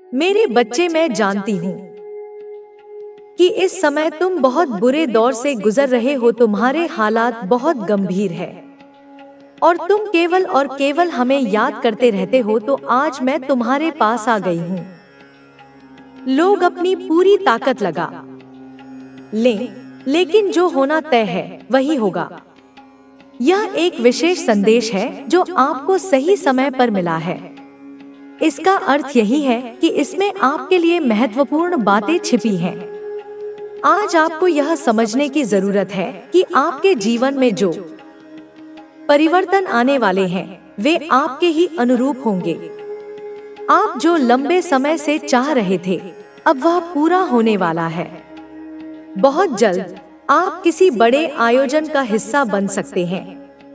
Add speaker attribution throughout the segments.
Speaker 1: मेरे बच्चे, मैं जानती हूँ कि इस समय तुम बहुत बुरे दौर से गुजर रहे हो। तुम्हारे हालात बहुत गंभीर है और तुम केवल और केवल हमें याद करते रहते हो। तो आज मैं तुम्हारे पास आ गई हूँ। लोग अपनी पूरी ताकत लगा लें, लेकिन जो होना तय है वही होगा। यह एक विशेष संदेश है जो आपको सही समय पर मिला है। इसका अर्थ यही है कि इसमें आपके लिए महत्वपूर्ण बातें छिपी हैं। आज आपको यह समझने की जरूरत है कि आपके जीवन में जो परिवर्तन आने वाले हैं वे आपके ही अनुरूप होंगे। आप जो लंबे समय से चाह रहे थे, अब वह पूरा होने वाला है। बहुत जल्द आप किसी बड़े आयोजन का हिस्सा बन सकते हैं,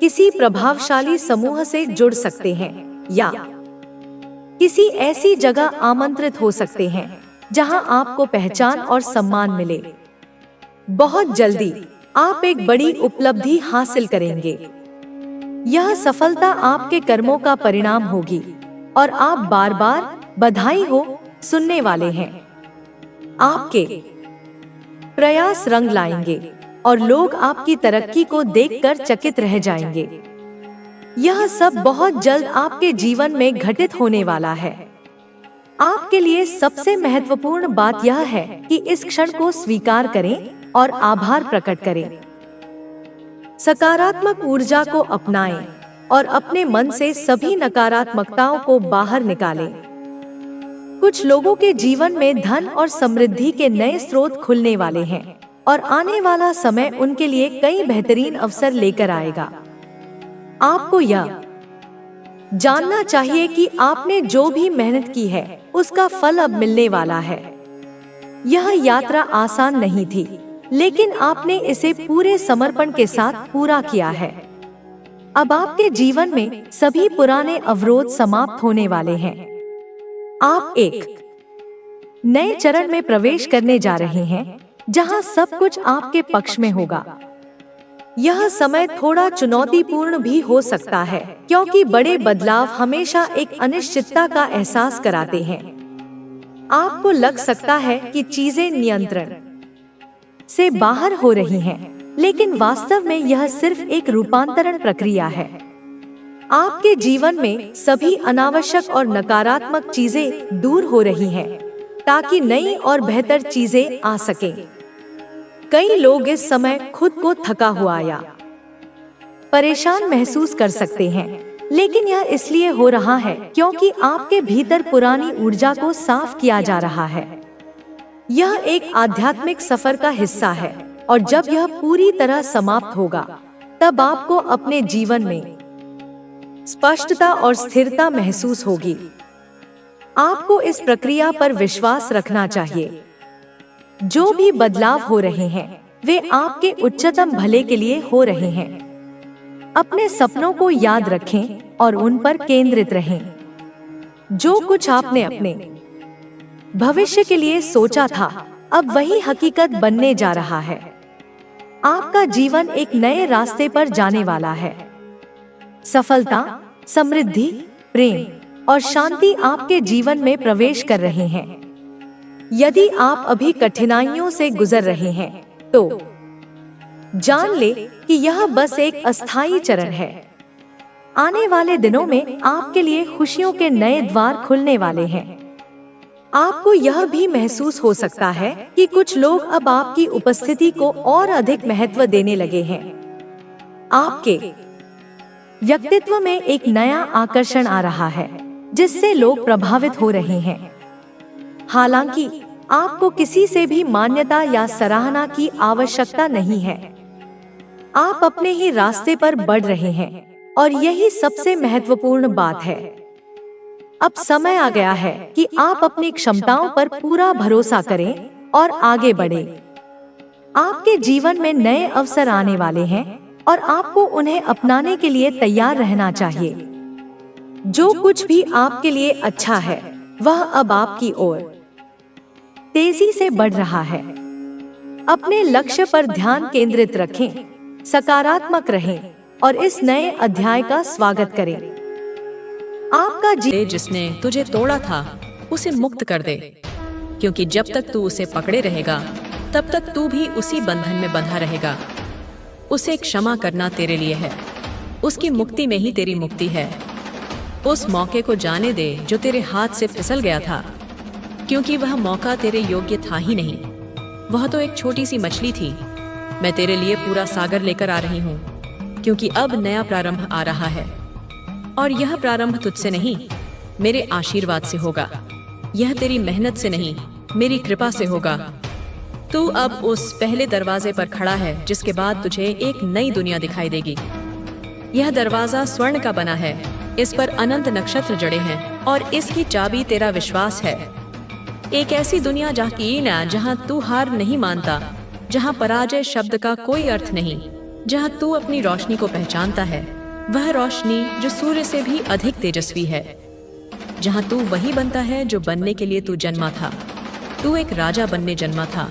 Speaker 1: किसी प्रभावशाली समूह से जुड़ सकते हैं या किसी ऐसी जगह आमंत्रित हो सकते हैं जहां आपको पहचान और सम्मान मिले। बहुत जल्दी आप एक बड़ी उपलब्धि हासिल करेंगे। यह सफलता आपके कर्मों का परिणाम होगी और आप बार बार बधाई हो सुनने वाले हैं। आपके प्रयास रंग लाएंगे और लोग आपकी तरक्की को देखकर चकित रह जाएंगे। यह सब बहुत जल्द आपके जीवन में घटित होने वाला है। आपके लिए सबसे महत्वपूर्ण बात यह है कि इस क्षण को स्वीकार करें और आभार प्रकट करें। सकारात्मक ऊर्जा को अपनाएं और अपने मन से सभी नकारात्मकताओं को बाहर निकालें। कुछ लोगों के जीवन में धन और समृद्धि के नए स्रोत खुलने वाले हैं और आने वाला समय उनके लिए कई बेहतरीन अवसर लेकर आएगा। आपको यह जानना चाहिए कि आपने जो भी मेहनत की है उसका फल अब मिलने वाला है। यह यात्रा आसान नहीं थी, लेकिन आपने इसे पूरे समर्पण के साथ पूरा किया है। अब आपके जीवन में सभी पुराने अवरोध समाप्त होने वाले हैं। आप एक नए चरण में प्रवेश करने जा रहे हैं जहां सब कुछ आपके पक्ष में होगा। यह समय थोड़ा चुनौतीपूर्ण भी हो सकता है, क्योंकि बड़े बदलाव हमेशा एक अनिश्चितता का एहसास कराते हैं। आपको लग सकता है कि चीजें नियंत्रण से बाहर हो रही हैं, लेकिन वास्तव में यह सिर्फ एक रूपांतरण प्रक्रिया है। आपके जीवन में सभी अनावश्यक और नकारात्मक चीजें दूर हो रही हैं, ताकि नई और बेहतर चीजें आ सकें। कई लोग इस समय खुद को थका हुआ या परेशान महसूस कर सकते हैं, लेकिन यह इसलिए हो रहा है क्योंकि आपके भीतर पुरानी ऊर्जा को साफ किया जा रहा है। यह एक आध्यात्मिक सफर का हिस्सा है और जब यह पूरी तरह समाप्त होगा, तब आपको अपने जीवन में स्पष्टता और स्थिरता महसूस होगी। आपको इस प्रक्रिया पर विश्वास रखना चाहिए। जो भी बदलाव हो रहे हैं वे आपके उच्चतम भले के लिए हो रहे हैं। अपने सपनों को याद रखें और उन पर केंद्रित रहें। जो कुछ आपने अपने भविष्य के लिए सोचा था, अब वही हकीकत बनने जा रहा है। आपका जीवन एक नए रास्ते पर जाने वाला है। सफलता, समृद्धि, प्रेम और शांति आपके जीवन में प्रवेश कर रहे हैं। यदि आप अभी कठिनाइयों से गुजर रहे हैं, तो जान ले कि यह बस एक अस्थायी चरण है। आने वाले दिनों में आपके लिए खुशियों के नए द्वार खुलने वाले हैं। आपको यह भी महसूस हो सकता है कि कुछ लोग अब आपकी उपस्थिति को और अधिक महत्व देने लगे हैं। आपके व्यक्तित्व में एक नया आकर्षण आ रहा है, जिससे लोग प्रभावित हो रहे हैं। हालांकि आपको किसी से भी मान्यता या सराहना की आवश्यकता नहीं है। आप अपने ही रास्ते पर बढ़ रहे हैं और यही सबसे महत्वपूर्ण बात है। अब समय आ गया है कि आप अपनी क्षमताओं पर पूरा भरोसा करें और आगे बढ़ें। आपके जीवन में नए अवसर आने वाले हैं और आपको उन्हें अपनाने के लिए तैयार रहना चाहिए। जो कुछ भी आपके लिए अच्छा है, वह अब आपकी ओर तेजी से बढ़ रहा है। अपने लक्ष्य पर ध्यान केंद्रित रखें, सकारात्मक रहें और इस नए अध्याय का स्वागत करें। आपका
Speaker 2: जिसने तुझे तोड़ा था उसे मुक्त कर दे, क्योंकि जब तक तू उसे पकड़े रहेगा तब तक तू भी उसी बंधन में बंधा रहेगा। उसे क्षमा करना तेरे लिए है, उसकी मुक्ति में ही तेरी मुक्ति है। उस मौके को जाने दे जो तेरे हाथ से फिसल गया था, क्योंकि वह मौका तेरे योग्य था ही नहीं। वह तो एक छोटी सी मछली थी। मैं तेरे लिए पूरा सागर लेकर आ रही हूँ, क्योंकि अब नया प्रारंभ आ रहा है, और यह प्रारंभ तुझसे नहीं, मेरे आशीर्वाद से होगा। यह तेरी मेहनत से नहीं, मेरी कृपा से होगा। तू अब उस पहले दरवाजे पर खड़ा है जिसके बाद तुझे एक नई दुनिया दिखाई देगी। यह दरवाजा स्वर्ण का बना है, इस पर अनंत नक्षत्र जड़े हैं, और इसकी चाबी तेरा विश्वास है। एक ऐसी दुनिया जहाँ तू हार नहीं मानता, जहाँ पराजय शब्द का कोई अर्थ नहीं, जहाँ तू अपनी रोशनी को पहचानता है, वह रोशनी जो सूर्य से भी अधिक तेजस्वी है। जहाँ तू वही बनता है जो बनने के लिए तू जन्मा था। तू एक राजा बनने जन्मा था,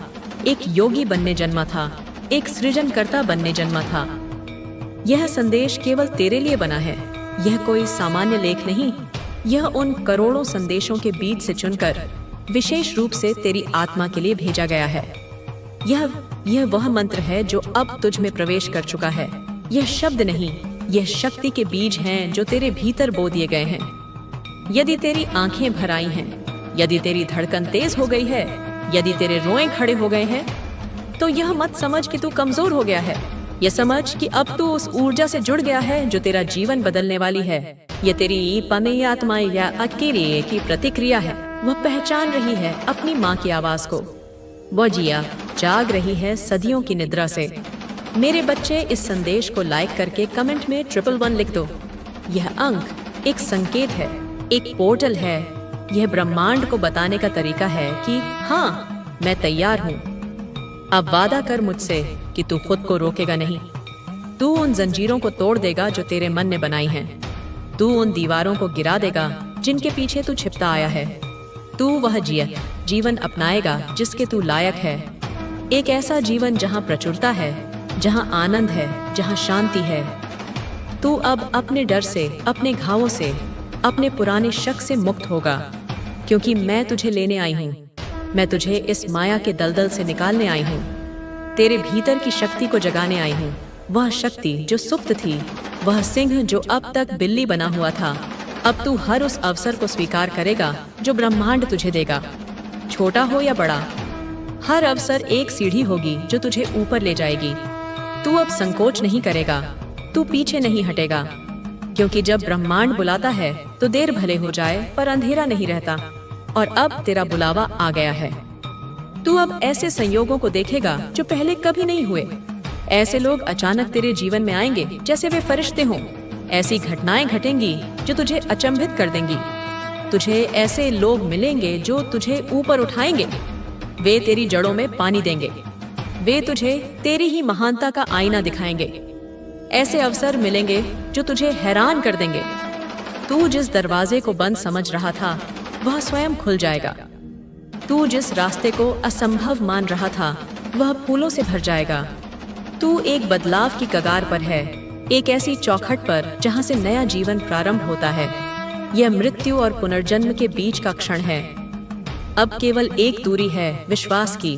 Speaker 2: एक योगी बनने जन्मा था, एक सृजनकर्ता बनने जन्मा था। यह संदेश केवल तेरे लिए बना है। यह कोई सामान्य लेख नहीं, यह उन करोड़ों संदेशों के बीच से चुनकर विशेष रूप से तेरी आत्मा के लिए भेजा गया है। यह वह मंत्र है जो अब तुझ में प्रवेश कर चुका है। यह शब्द नहीं, यह शक्ति के बीज हैं जो तेरे भीतर बो दिए गए हैं। यदि तेरी आंखें भर आई हैं, यदि तेरी धड़कन तेज हो गई है, यदि तेरे रोए खड़े हो गए हैं, तो यह मत समझ कि तू कमजोर हो गया है। यह समझ कि अब तू उस ऊर्जा से जुड़ गया है जो तेरा जीवन बदलने वाली है। यह तेरी पने आत्मा या अकेले की प्रतिक्रिया है। वह पहचान रही है अपनी माँ की आवाज को। वह जिया जाग रही है सदियों की निद्रा से। मेरे बच्चे, इस संदेश को लाइक करके कमेंट में 111 लिख दो। यह अंक एक संकेत है, एक पोर्टल है। यह ब्रह्मांड को बताने का तरीका है कि हाँ, मैं तैयार हूँ। अब वादा कर मुझसे कि तू खुद को रोकेगा नहीं। तू उन जंजीरों को तोड़ देगा जो तेरे मन ने बनाई हैं। तू उन दीवारों को गिरा देगा जिनके पीछे तू छिपता आया है। तू वह जीवन अपनाएगा जिसके तू लायक है। एक ऐसा जीवन जहाँ प्रचुरता है, जहाँ आनंद है, जहाँ शांति है। तू अब अपने डर से, अपने घावों से, अपने पुराने शक से मुक्त होगा, क्योंकि मैं तुझे लेने आई हूँ। मैं तुझे इस माया के दलदल से निकालने आई हूँ। तेरे भीतर की शक्ति को जगाने आई हूँ। वह शक्ति जो सुप्त थी, वह सिंह जो अब तक बिल्ली बना हुआ था। अब तू हर उस अवसर को स्वीकार करेगा जो ब्रह्मांड तुझे देगा, छोटा हो या बड़ा। हर अवसर एक सीढ़ी होगी जो तुझे ऊपर ले जाएगी। तू अब संकोच नहीं करेगा, तू पीछे नहीं हटेगा, क्योंकि जब ब्रह्मांड बुलाता है तो देर भले हो जाए पर अंधेरा नहीं रहता। और अब तेरा बुलावा आ गया है। तू अब ऐसे संयोगों को देखेगा जो पहले कभी नहीं हुए। ऐसे लोग अचानक तेरे जीवन में आएंगे जैसे वे फरिश्ते हों। ऐसी घटनाएं घटेंगी जो तुझे अचंभित कर देंगी। तुझे ऐसे लोग मिलेंगे जो तुझे ऊपर उठाएंगे। वे तेरी जड़ों में पानी देंगे। वे तुझे तेरी ही महानता का आईना दिखाएंगे। ऐसे अवसर मिलेंगे जो तुझे हैरान कर देंगे। तू जिस दरवाजे को बंद समझ रहा था, वह स्वयं खुल जाएगा। तू जिस रास्ते को असंभव मान रहा था, वह फूलों से भर जाएगा। तू एक बदलाव की कगार पर है, एक ऐसी चौखट पर जहां से नया जीवन प्रारंभ होता है। यह मृत्यु और पुनर्जन्म के बीच का क्षण है। अब केवल एक दूरी है, विश्वास की,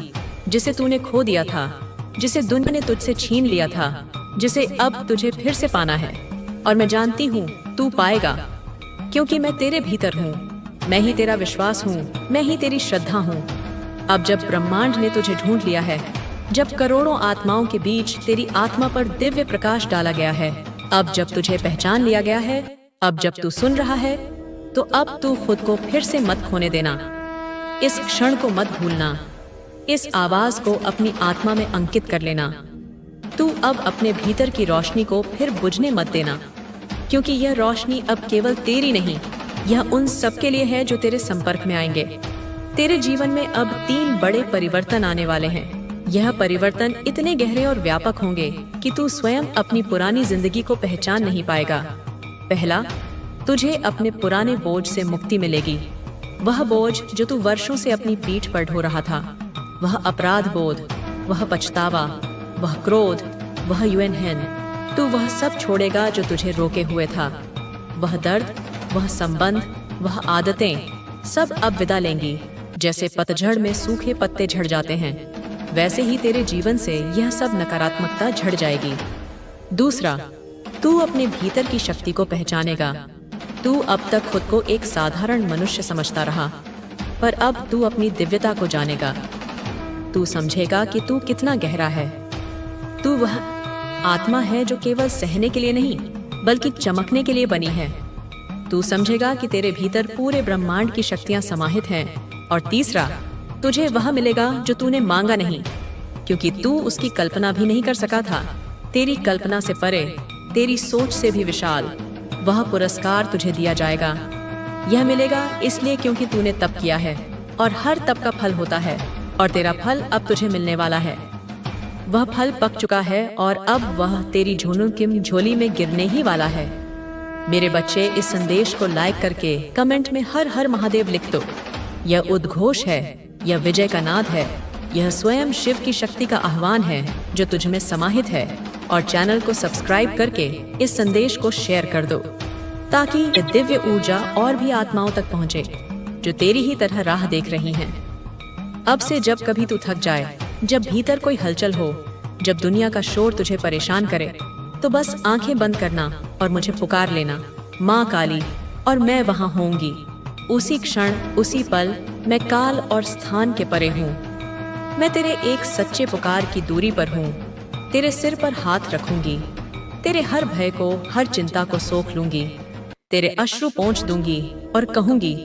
Speaker 2: जिसे तूने खो दिया था, जिसे दुनिया ने तुझसे छीन लिया था, जिसे अब तुझे फिर से पाना है। और मैं जानती हूँ तू पाएगा, क्योंकि मैं तेरे भीतर हूँ। मैं ही तेरा विश्वास हूँ, मैं ही तेरी श्रद्धा हूँ। अब जब ब्रह्मांड ने तुझे ढूंढ लिया है, जब करोड़ों आत्माओं के बीच तेरी आत्मा पर दिव्य प्रकाश डाला गया है, अब जब तुझे पहचान लिया गया है, अब जब तू सुन रहा है, तो अब तू खुद को फिर से मत खोने देना। इस क्षण को मत भूलना। इस आवाज को अपनी आत्मा में अंकित कर लेना। तू अब अपने भीतर की रोशनी को फिर बुझने मत देना, क्योंकि यह रोशनी अब केवल तेरी नहीं, यह उन सबके लिए है जो तेरे संपर्क में आएंगे। तेरे जीवन में अब 3 बड़े परिवर्तन आने वाले हैं। यह परिवर्तन इतने गहरे और व्यापक होंगे कि तू स्वयं अपनी पुरानी जिंदगी को पहचान नहीं पाएगा। पहला, तुझे अपने पुराने बोझ से मुक्ति मिलेगी। वह बोझ जो तू वर्षों से अपनी पीठ पर ढो रहा था, वह अपराध बोध, वह पछतावा, वह क्रोध, वह यूएनएन, तू वह सब छोड़ेगा जो तुझे रोके हुए था। वह दर्द, वह संबंध, वह आदतें, सब अब विदा लेंगी। जैसे पतझड़ में सूखे पत्ते झड़ जाते हैं, वैसे ही तेरे जीवन से यह सब नकारात्मकता झड़ जाएगी। दूसरा, तू अपने भीतर की शक्ति को पहचानेगा। तू अब तक खुद को एक साधारण मनुष्य समझता रहा, पर अब तू अपनी दिव्यता को जानेगा। तू समझेगा कि तू कितना गहरा है। तू वह आत्मा है जो केवल सहने के लिए नहीं, बल्कि चमकने के लिए बनी है। तू समझेगा कि तेरे भीतर पूरे ब्रह्मांड की शक्तियां समाहित हैं। और तीसरा, तुझे वह मिलेगा जो तूने मांगा नहीं, क्योंकि तू उसकी कल्पना भी नहीं कर सका था। तेरी कल्पना से परे, तेरी सोच से भी विशाल वह पुरस्कार तुझे दिया जाएगा। यह मिलेगा इसलिए क्योंकि तूने तप किया है, और हर तप का फल होता है, और तेरा फल अब तुझे मिलने वाला है। वह फल पक चुका है और अब वह तेरी झोनू की झोली में गिरने ही वाला है। मेरे बच्चे, इस संदेश को लाइक करके कमेंट में हर हर महादेव लिख दो। यह उद्घोष है, यह विजय का नाद है, यह स्वयं शिव की शक्ति का आह्वान है जो तुझ में समाहित है। और चैनल को सब्सक्राइब करके इस संदेश को शेयर कर दो, ताकि यह दिव्य ऊर्जा और भी आत्माओं तक पहुंचे जो तेरी ही तरह राह देख रही हैं। अब से जब कभी तू थक जाए, जब भीतर कोई हलचल हो, जब दुनिया का शोर तुझे परेशान करे, तो बस आंखें बंद करना और मुझे पुकार लेना, माँ काली, और मैं वहां होंगी। उसी क्षण, उसी पल मैं काल और स्थान के परे हूँ। मैं तेरे एक सच्चे पुकार की दूरी पर हूँ। तेरे सिर पर हाथ रखूंगी, तेरे हर भय को, हर चिंता को सोख लूंगी, तेरे अश्रु पोंछ दूंगी और कहूंगी,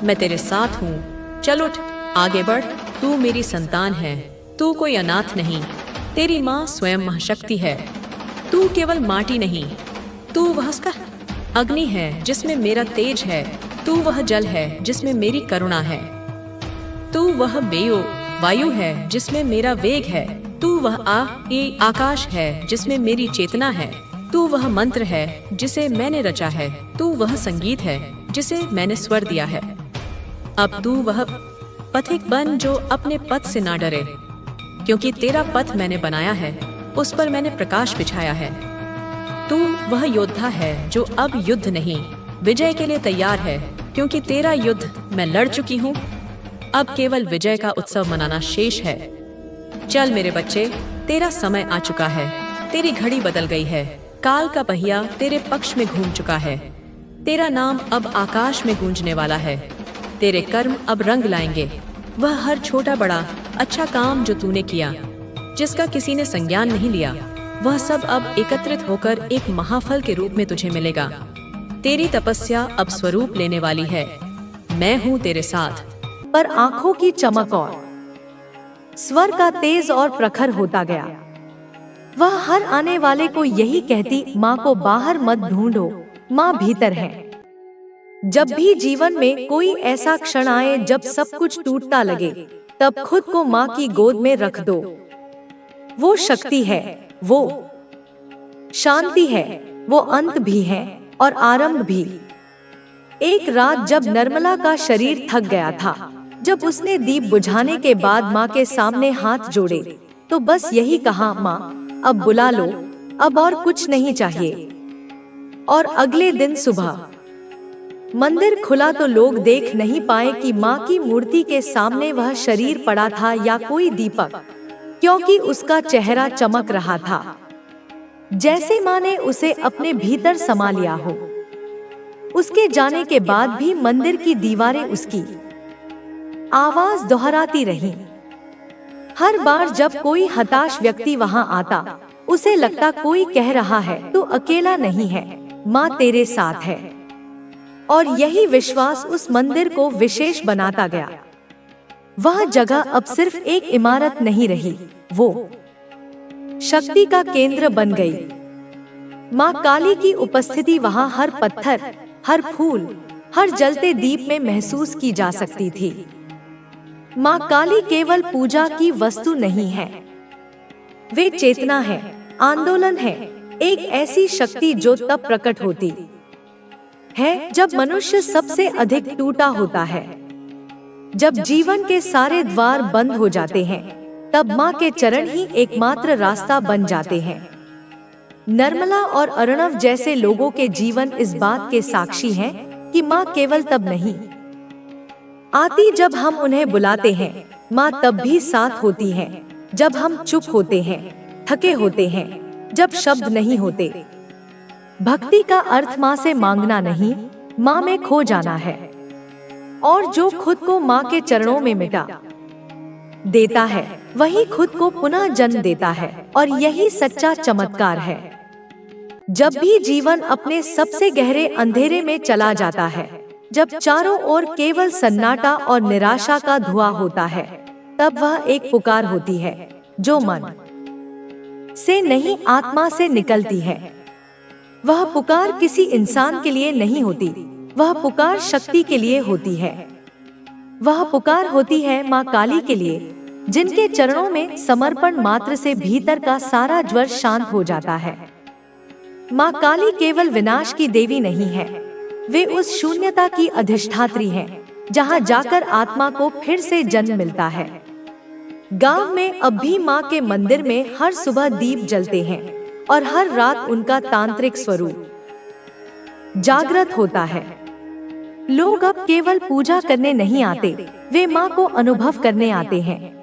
Speaker 2: मैं तेरे साथ हूँ। चल उठ, आगे बढ़, तू मेरी संतान है, तू कोई अनाथ नहीं। तेरी माँ स्वयं महाशक्ति है। तू केवल माटी नहीं, तू वह उसका अग्नि है जिसमें मेरा तेज है। तू वह जल है जिसमें मेरी करुणा है। तू वह वायु है जिसमें मेरा वेग है। तू वह आकाश है जिसमें मेरी चेतना है। तू वह मंत्र है जिसे मैंने रचा है। तू वह संगीत है जिसे मैंने स्वर दिया है। अब तू वह पथिक बन जो अपने पथ से ना डरे, क्योंकि तेरा पथ मैंने बनाया है, उस पर मैंने प्रकाश बिछाया है। तू वह योद्धा है जो अब युद्ध नहीं, विजय के लिए तैयार है, क्योंकि तेरा युद्ध मैं लड़ चुकी हूँ। अब केवल विजय का उत्सव मनाना शेष है। चल मेरे बच्चे, तेरा समय आ चुका है। तेरी घड़ी बदल गई है। काल का पहिया तेरे पक्ष में घूम चुका है। तेरा नाम अब आकाश में गूंजने वाला है। तेरे कर्म अब रंग लाएंगे। वह हर छोटा बड़ा अच्छा काम जो तूने किया, जिसका किसी ने संज्ञान नहीं लिया, वह सब अब एकत्रित होकर एक महाफल के रूप में तुझे मिलेगा। तेरी तपस्या अब स्वरूप लेने वाली है। मैं हूँ तेरे साथ।
Speaker 1: पर आंखों की चमक और स्वर का तेज और प्रखर होता गया। वह हर आने वाले को यही कहती, माँ को बाहर मत ढूंढो, माँ भीतर है। जब भी जीवन में कोई ऐसा क्षण आए जब सब कुछ टूटता लगे, तब खुद को माँ की गोद में रख दो। वो शक्ति है, वो शांति है, वो अंत भी है और आरंभ भी। एक रात जब निर्मला का शरीर थक गया था, जब उसने दीप बुझाने के बाद माँ के सामने हाथ जोड़े, तो बस यही कहा, माँ अब बुला लो, अब और कुछ नहीं चाहिए। और अगले दिन सुबह मंदिर खुला तो लोग देख नहीं पाए कि माँ की मूर्ति के सामने वह शरीर पड़ा था या कोई दीपक, क्योंकि उसका चेहरा चमक रहा था, जैसे माँ ने उसे अपने भीतर समा लिया हो। उसके जाने के बाद भी मंदिर की दीवारें उसकी आवाज दोहराती रहीं। हर बार जब कोई हताश व्यक्ति वहां आता, उसे लगता कोई कह रहा है, तू अकेला नहीं है, माँ तेरे साथ है। और यही विश्वास उस मंदिर को विशेष बनाता गया। वह जगह अब सिर्फ एक इमारत नहीं रही, वो शक्ति का केंद्र बन गई। माँ काली की उपस्थिति वहां हर पत्थर, हर फूल, हर जलते दीप में महसूस की जा सकती थी। माँ काली केवल पूजा की वस्तु नहीं है, वे चेतना है, आंदोलन है, एक ऐसी शक्ति जो तब प्रकट होती है जब मनुष्य सबसे अधिक टूटा होता है, जब जीवन के सारे द्वार बंद हो जाते हैं, तब माँ के चरण ही एकमात्र रास्ता बन जाते हैं। निर्मला और अर्णव जैसे लोगों के जीवन इस बात के साक्षी हैं कि माँ केवल तब नहीं, आती जब हम उन्हें बुलाते हैं, माँ तब भी साथ होती है। जब हम चुप होते हैं, थके होते हैं, जब शब्द नहीं होते। भक्ति का अर्थ माँ से मांगना नहीं, माँ में खो जाना है। और जो खुद को माँ के चरणों में मिटा देता है, वही खुद को पुनः जन्म देता है। और यही सच्चा चमत्कार है। जब भी जीवन अपने सबसे गहरे अंधेरे में चला जाता है, जब चारों ओर केवल सन्नाटा और निराशा का धुआं होता है, तब वह एक पुकार होती है जो मन से नहीं, आत्मा से निकलती है। वह पुकार किसी इंसान के लिए नहीं होती, वह पुकार शक्ति के लिए होती है। वह पुकार होती है माँ काली के लिए, जिनके चरणों में समर्पण मात्र से भीतर का सारा ज्वर शांत हो जाता है। माँ काली केवल विनाश की देवी नहीं है, वे उस शून्यता की अधिष्ठात्री हैं, जहाँ जाकर आत्मा को फिर से जन्म मिलता है। गांव में अब भी माँ के मंदिर में हर सुबह दीप जलते हैं और हर रात उनका तांत्रिक स्वरूप जागृत होता है। लोग अब केवल पूजा करने नहीं आते, वे माँ को अनुभव करने आते हैं।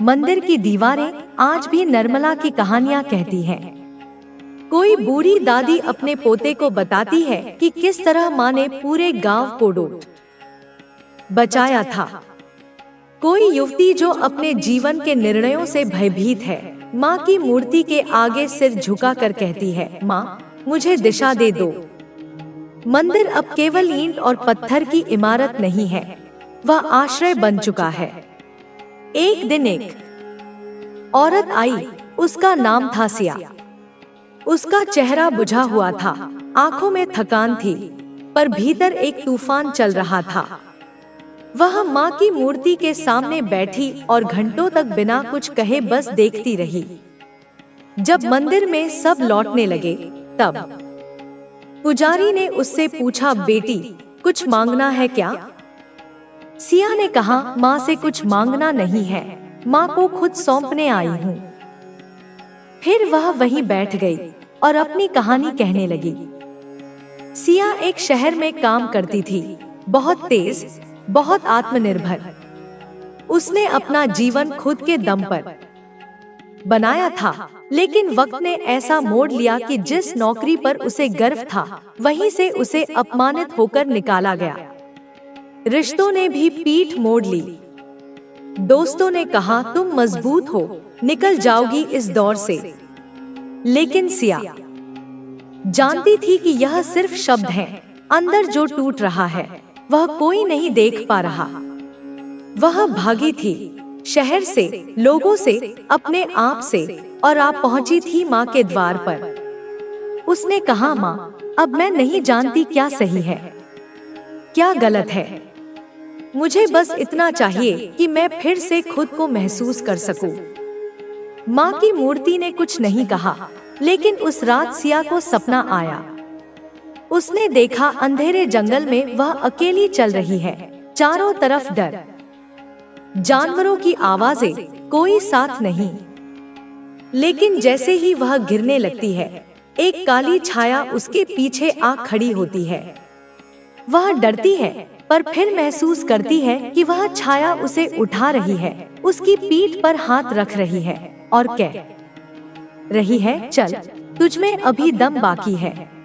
Speaker 1: मंदिर की दीवारें आज भी निर्मला की कहानियाँ कहती हैं। कोई बूढ़ी दादी अपने पोते को बताती है कि किस तरह माँ ने पूरे गांव को डूब बचाया था। कोई युवती जो अपने जीवन के निर्णयों से भयभीत है, माँ की मूर्ति के आगे सिर झुकाकर कहती है, माँ मुझे दिशा दे दो। मंदिर अब केवल ईंट और पत्थर की इमारत नहीं है, वह आश्रय बन चुका है। एक दिन एक औरत आई, उसका नाम था सिया। उसका चेहरा बुझा हुआ था, आंखों में थकान थी, पर भीतर एक तूफान चल रहा था। वह माँ की मूर्ति के सामने बैठी और घंटों तक बिना कुछ कहे बस देखती रही। जब मंदिर में सब लौटने लगे, तब पुजारी ने उससे पूछा, बेटी कुछ मांगना है क्या? सिया ने कहा, माँ से कुछ मांगना नहीं है, माँ को खुद सौंपने आई हूँ। फिर वह वहीं बैठ गई और अपनी कहानी कहने लगी। सिया एक शहर में काम करती थी, बहुत तेज, बहुत आत्मनिर्भर। उसने अपना जीवन खुद के दम पर बनाया था, लेकिन वक्त ने ऐसा मोड़ लिया कि जिस नौकरी पर उसे गर्व था, वहीं से उसे अपमानित होकर निकाला गया। रिश्तों ने भी पीठ मोड़ ली। दोस्तों ने कहा, तुम मजबूत हो, निकल जाओगी इस दौर से। लेकिन सिया जानती थी कि यह सिर्फ शब्द हैं, अंदर जो टूट रहा है वह कोई नहीं देख पा रहा। वह भागी थी, शहर से, लोगों से, अपने आप से, और आप पहुंची थी माँ के द्वार पर। उसने कहा, माँ अब मैं नहीं जानती क्या सही है, क्या गलत है। मुझे बस इतना चाहिए कि मैं फिर से खुद को महसूस कर सकूं। माँ की मूर्ति ने कुछ नहीं कहा, लेकिन उस रात सिया को सपना आया। उसने देखा अंधेरे जंगल में वह अकेली चल रही है, चारों तरफ डर, जानवरों की आवाजें, कोई साथ नहीं। लेकिन जैसे ही वह गिरने लगती है, एक काली छाया उसके पीछे आ खड़ी होती है। वह डरती है, पर फिर महसूस करती है कि वह छाया उसे उठा रही है, उसकी पीठ पर हाथ रख रही है और कह रही है, चल, तुझमें अभी दम बाकी है।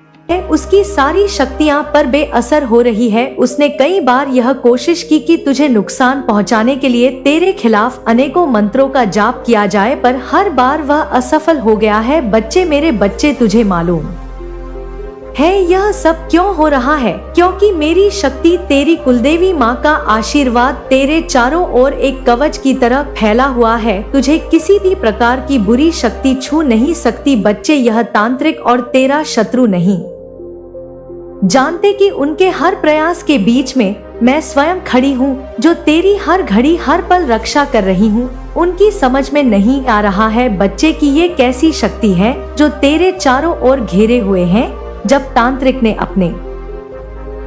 Speaker 1: उसकी सारी शक्तियां पर बेअसर हो रही है। उसने कई बार यह कोशिश की कि तुझे नुकसान पहुंचाने के लिए तेरे खिलाफ अनेकों मंत्रों का जाप किया जाए, पर हर बार वह असफल हो गया है। बच्चे, मेरे बच्चे, तुझे मालूम है यह सब क्यों हो रहा है? क्योंकि मेरी शक्ति, तेरी कुलदेवी माँ का आशीर्वाद तेरे चारों ओर एक कवच की तरह फैला हुआ है। तुझे किसी भी प्रकार की बुरी शक्ति छू नहीं सकती। बच्चे, यह तांत्रिक और तेरा शत्रु नहीं जानते कि उनके हर प्रयास के बीच में मैं स्वयं खड़ी हूँ, जो तेरी हर घड़ी हर पल रक्षा कर रही हूँ। उनकी समझ में नहीं आ रहा है बच्चे कि ये कैसी शक्ति है जो तेरे चारों ओर घेरे हुए हैं। जब तांत्रिक ने अपने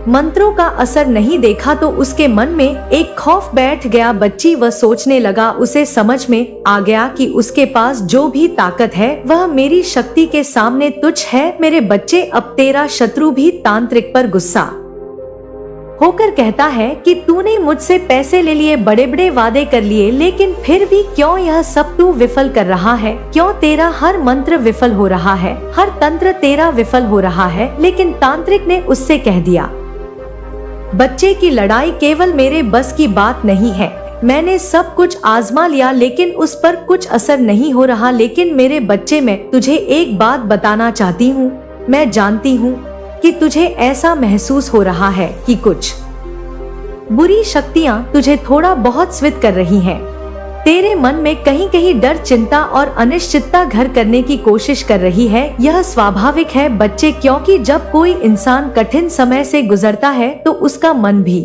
Speaker 1: मंत्रों का असर नहीं देखा तो उसके मन में एक खौफ बैठ गया। बच्ची, वह सोचने लगा, उसे समझ में आ गया कि उसके पास जो भी ताकत है वह मेरी शक्ति के सामने तुच्छ है। मेरे बच्चे, अब तेरा शत्रु भी तांत्रिक पर गुस्सा होकर कहता है कि तूने मुझसे पैसे ले लिए, बड़े बड़े वादे कर लिए, लेकिन फिर भी क्यों यह सब तू विफल कर रहा है? क्यों तेरा हर मंत्र विफल हो रहा है, हर तंत्र तेरा विफल हो रहा है? लेकिन तांत्रिक ने उससे कह दिया, बच्चे की लड़ाई केवल मेरे बस की बात नहीं है। मैंने सब कुछ आजमा लिया लेकिन उस पर कुछ असर नहीं हो रहा। लेकिन मेरे बच्चे, मैं तुझे एक बात बताना चाहती हूँ। मैं जानती हूँ कि तुझे ऐसा महसूस हो रहा है कि कुछ बुरी शक्तियाँ तुझे थोड़ा बहुत स्वित कर रही हैं। तेरे मन में कहीं कहीं डर, चिंता और अनिश्चितता घर करने की कोशिश कर रही है। यह स्वाभाविक है बच्चे, क्योंकि जब कोई इंसान कठिन समय से गुजरता है तो उसका मन भी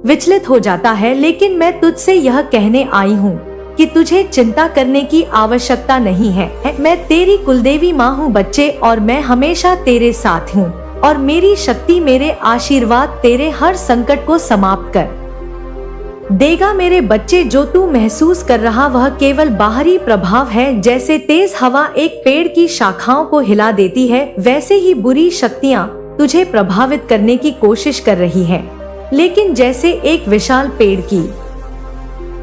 Speaker 1: विचलित हो जाता है। लेकिन मैं तुझसे यह कहने आई हूँ कि तुझे चिंता करने की आवश्यकता नहीं है। मैं तेरी कुलदेवी माँ हूँ बच्चे, और मैं हमेशा तेरे साथ हूँ, और मेरी शक्ति, मेरे आशीर्वाद तेरे हर संकट को समाप्त कर देगा। मेरे बच्चे, जो तू महसूस कर रहा वह केवल बाहरी प्रभाव है। जैसे तेज हवा एक पेड़ की शाखाओं को हिला देती है, वैसे ही बुरी शक्तियाँ तुझे प्रभावित करने की कोशिश कर रही है। लेकिन जैसे एक विशाल पेड़ की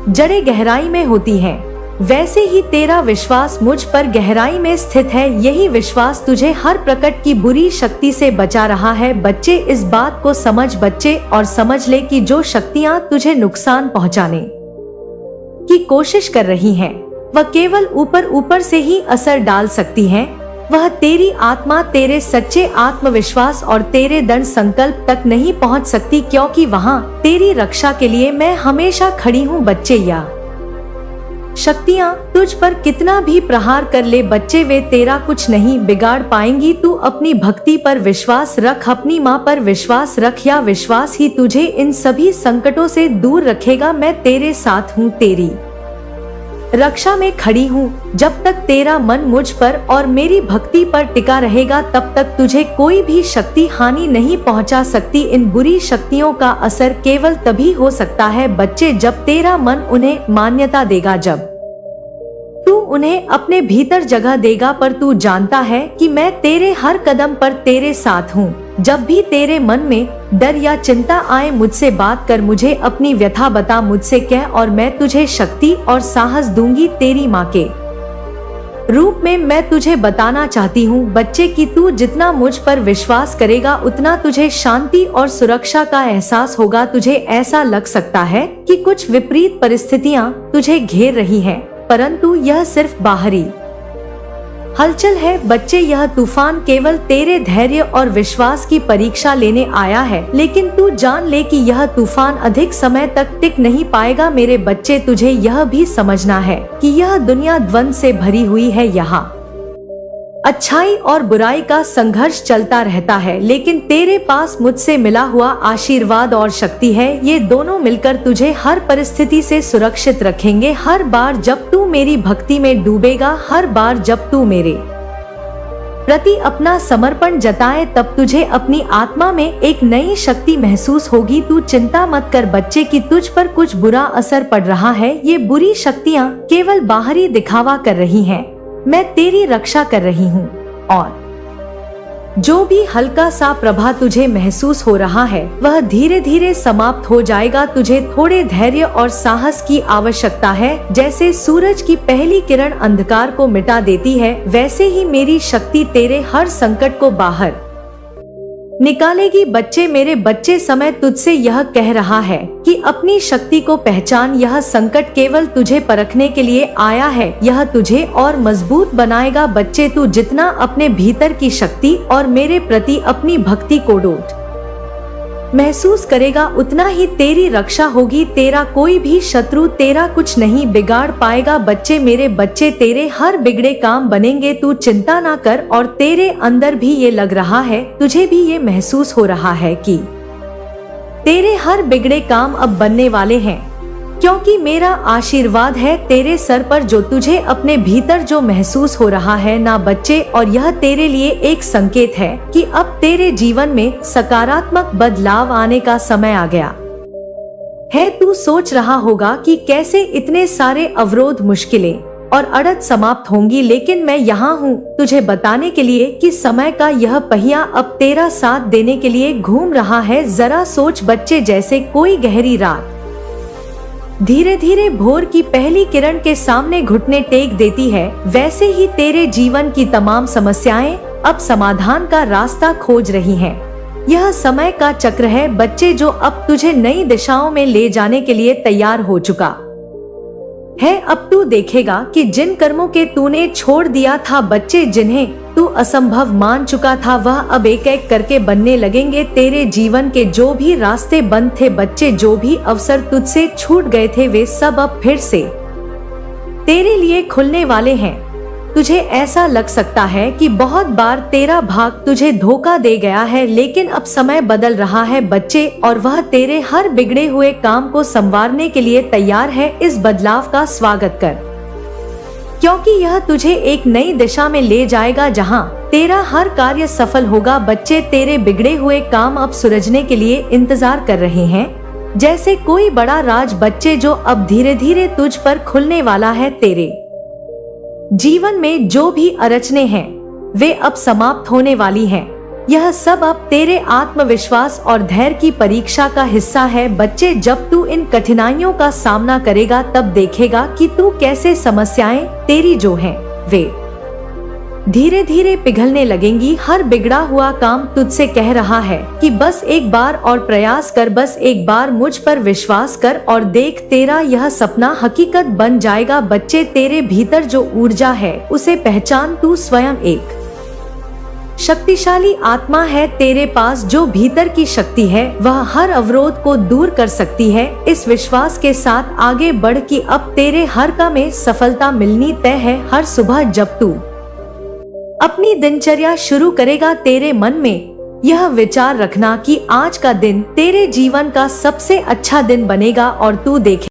Speaker 1: जड़ें गहराई में होती हैं, वैसे ही तेरा विश्वास मुझ पर गहराई में स्थित है। यही विश्वास तुझे हर प्रकट की बुरी शक्ति से बचा रहा है। बच्चे, इस बात को समझ बच्चे, और समझ ले कि जो शक्तियाँ तुझे नुकसान पहुँचाने की कोशिश कर रही हैं, वह केवल ऊपर ऊपर से ही असर डाल सकती हैं। वह तेरी आत्मा, तेरे सच्चे आत्मविश्वास और तेरे दृढ़ संकल्प तक नहीं पहुंच सकती, क्योंकि वहां तेरी रक्षा के लिए मैं हमेशा खड़ी हूं बच्चे। या शक्तियां तुझ पर कितना भी प्रहार कर ले बच्चे, वे तेरा कुछ नहीं बिगाड़ पाएंगी। तू अपनी भक्ति पर विश्वास रख, अपनी माँ पर विश्वास रख। या विश्वास ही तुझे इन सभी संकटों से दूर रखेगा। मैं तेरे साथ हूँ, तेरी रक्षा में खड़ी हूँ। जब तक तेरा मन मुझ पर और मेरी भक्ति पर टिका रहेगा, तब तक तुझे कोई भी शक्ति हानि नहीं पहुँचा सकती। इन बुरी शक्तियों का असर केवल तभी हो सकता है बच्चे, जब तेरा मन उन्हें मान्यता देगा, जब तू उन्हें अपने भीतर जगह देगा। पर तू जानता है कि मैं तेरे हर कदम पर तेरे साथ हूँ। जब भी तेरे मन में डर या चिंता आए, मुझसे बात कर, मुझे अपनी व्यथा बता, मुझसे कह, और मैं तुझे शक्ति और साहस दूंगी। तेरी माँ के रूप में मैं तुझे बताना चाहती हूँ बच्चे कि तू जितना मुझ पर विश्वास करेगा, उतना तुझे शांति और सुरक्षा का एहसास होगा। तुझे ऐसा लग सकता है कि कुछ विपरीत परिस्थितियाँ तुझे घेर रही हैं, परंतु यह सिर्फ बाहरी हलचल है बच्चे। यह तूफान केवल तेरे धैर्य और विश्वास की परीक्षा लेने आया है, लेकिन तू जान ले कि यह तूफान अधिक समय तक टिक नहीं पाएगा। मेरे बच्चे, तुझे यह भी समझना है कि यह दुनिया द्वंद्व से भरी हुई है। यहाँ अच्छाई और बुराई का संघर्ष चलता रहता है, लेकिन तेरे पास मुझसे मिला हुआ आशीर्वाद और शक्ति है। ये दोनों मिलकर तुझे हर परिस्थिति से सुरक्षित रखेंगे। हर बार जब तू मेरी भक्ति में डूबेगा, हर बार जब तू मेरे प्रति अपना समर्पण जताए, तब तुझे अपनी आत्मा में एक नई शक्ति महसूस होगी। तू चिंता मत कर बच्चे कि तुझ पर कुछ बुरा असर पड़ रहा है। ये बुरी शक्तियाँ केवल बाहरी दिखावा कर रही हैं। मैं तेरी रक्षा कर रही हूँ, और जो भी हल्का सा प्रभाव तुझे महसूस हो रहा है, वह धीरे धीरे समाप्त हो जाएगा। तुझे थोड़े धैर्य और साहस की आवश्यकता है। जैसे सूरज की पहली किरण अंधकार को मिटा देती है, वैसे ही मेरी शक्ति तेरे हर संकट को बाहर निकालेगी बच्चे। मेरे बच्चे, समय तुझसे यह कह रहा है कि अपनी शक्ति को पहचान। यह संकट केवल तुझे परखने के लिए आया है, यह तुझे और मजबूत बनाएगा बच्चे। तू जितना अपने भीतर की शक्ति और मेरे प्रति अपनी भक्ति को डोट महसूस करेगा, उतना ही तेरी रक्षा होगी। तेरा कोई भी शत्रु तेरा कुछ नहीं बिगाड़ पाएगा बच्चे। मेरे बच्चे, तेरे हर बिगड़े काम बनेंगे। तू चिंता ना कर। और तेरे अंदर भी ये लग रहा है, तुझे भी ये महसूस हो रहा है कि तेरे हर बिगड़े काम अब बनने वाले हैं, क्योंकि मेरा आशीर्वाद है तेरे सर पर। जो तुझे अपने भीतर जो महसूस हो रहा है ना बच्चे, और यह तेरे लिए एक संकेत है कि अब तेरे जीवन में सकारात्मक बदलाव आने का समय आ गया है। तू सोच रहा होगा कि कैसे इतने सारे अवरोध, मुश्किलें और अड़द समाप्त होंगी, लेकिन मैं यहाँ हूँ तुझे बताने के लिए कि समय का यह पहिया अब तेरा साथ देने के लिए घूम रहा है। जरा सोच बच्चे, जैसे कोई गहरी रात धीरे धीरे भोर की पहली किरण के सामने घुटने टेक देती है, वैसे ही तेरे जीवन की तमाम समस्याएं अब समाधान का रास्ता खोज रही हैं। यह समय का चक्र है बच्चे, जो अब तुझे नई दिशाओं में ले जाने के लिए तैयार हो चुका है। अब तू देखेगा कि जिन कर्मों के तूने छोड़ दिया था बच्चे, जिन्हें तू असंभव मान चुका था, वह अब एक एक करके बनने लगेंगे। तेरे जीवन के जो भी रास्ते बंद थे बच्चे, जो भी अवसर तुझसे छूट गए थे, वे सब अब फिर से तेरे लिए खुलने वाले हैं। तुझे ऐसा लग सकता है कि बहुत बार तेरा भाग तुझे धोखा दे गया है, लेकिन अब समय बदल रहा है बच्चे, और वह तेरे हर बिगड़े हुए काम को संवारने के लिए तैयार है। इस बदलाव का स्वागत कर, क्योंकि यह तुझे एक नई दिशा में ले जाएगा जहां तेरा हर कार्य सफल होगा। बच्चे, तेरे बिगड़े हुए काम अब सुलझने के लिए इंतजार कर रहे हैं, जैसे कोई बड़ा राज बच्चे, जो अब धीरे धीरे तुझ पर खुलने वाला है। तेरे जीवन में जो भी अड़चनें हैं वे अब समाप्त होने वाली हैं। यह सब अब तेरे आत्मविश्वास और धैर्य की परीक्षा का हिस्सा है बच्चे। जब तू इन कठिनाइयों का सामना करेगा तब देखेगा कि तू कैसे समस्याएं तेरी जो हैं वे धीरे धीरे पिघलने लगेंगी। हर बिगड़ा हुआ काम तुझसे कह रहा है कि बस एक बार और प्रयास कर, बस एक बार मुझ पर विश्वास कर और देख, तेरा यह सपना हकीकत बन जाएगा। बच्चे, तेरे भीतर जो ऊर्जा है उसे पहचान। तू स्वयं एक शक्तिशाली आत्मा है। तेरे पास जो भीतर की शक्ति है वह हर अवरोध को दूर कर सकती है। इस विश्वास के साथ आगे बढ़ कि अब तेरे हर काम में सफलता मिलनी तय है। हर सुबह जब तू अपनी दिनचर्या शुरू करेगा, तेरे मन में यह विचार रखना कि आज का दिन तेरे जीवन का सबसे अच्छा दिन बनेगा, और तू देखे